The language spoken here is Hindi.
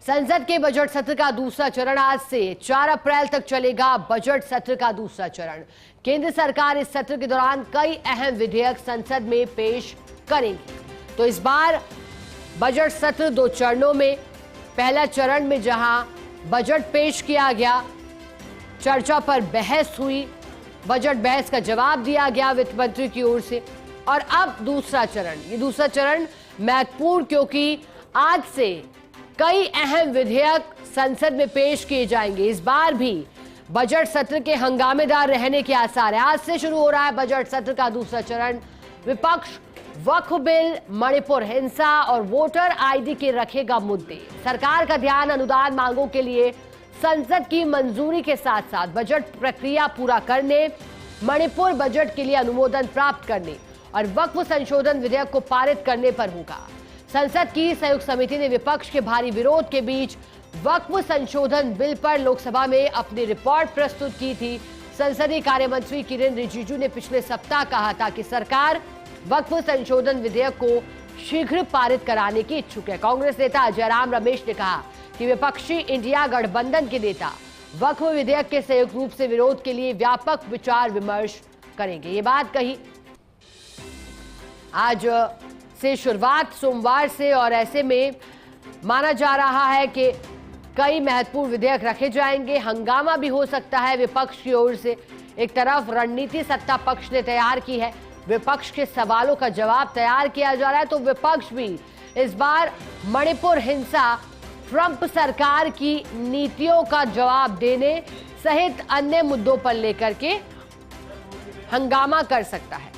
संसद के बजट सत्र का दूसरा चरण आज से 4 अप्रैल तक चलेगा। बजट सत्र का दूसरा चरण। केंद्र सरकार इस सत्र के दौरान कई अहम विधेयक संसद में पेश करेगी। तो इस बार बजट सत्र 2 चरणों में, पहला चरण में जहां बजट पेश किया गया, चर्चा पर बहस हुई, बजट बहस का जवाब दिया गया वित्त मंत्री की ओर से। और अब दूसरा चरण, ये दूसरा चरण महत्वपूर्ण क्योंकि आज से कई अहम विधेयक संसद में पेश किए जाएंगे। इस बार भी बजट सत्र के हंगामेदार रहने के आसार है। आज से शुरू हो रहा है बजट सत्र का दूसरा चरण। विपक्ष वक्फ बिल, मणिपुर हिंसा और वोटर आईडी के रखेगा मुद्दे। सरकार का ध्यान अनुदान मांगों के लिए संसद की मंजूरी के साथ साथ बजट प्रक्रिया पूरा करने, मणिपुर बजट के लिए अनुमोदन प्राप्त करने और वक्फ संशोधन विधेयक को पारित करने पर होगा। संसद की संयुक्त समिति ने विपक्ष के भारी विरोध के बीच वक्फ संशोधन बिल पर लोकसभा में अपनी रिपोर्ट प्रस्तुत की थी। संसदीय कार्य मंत्री किरेन रिजिजू ने पिछले सप्ताह कहा था कि सरकार वक्फ संशोधन विधेयक को शीघ्र पारित कराने की इच्छुक है। कांग्रेस नेता जयराम रमेश ने कहा कि विपक्षी इंडिया गठबंधन के नेता वक्फ विधेयक के संयुक्त रूप से विरोध के लिए व्यापक विचार विमर्श करेंगे। ये बात कही आज से शुरुआत सोमवार से, और ऐसे में माना जा रहा है कि कई महत्वपूर्ण विधेयक रखे जाएंगे। हंगामा भी हो सकता है विपक्ष की ओर से। एक तरफ रणनीति सत्ता पक्ष ने तैयार की है, विपक्ष के सवालों का जवाब तैयार किया जा रहा है, तो विपक्ष भी इस बार मणिपुर हिंसा, ट्रंप सरकार की नीतियों का जवाब देने सहित अन्य मुद्दों पर लेकर के हंगामा कर सकता है।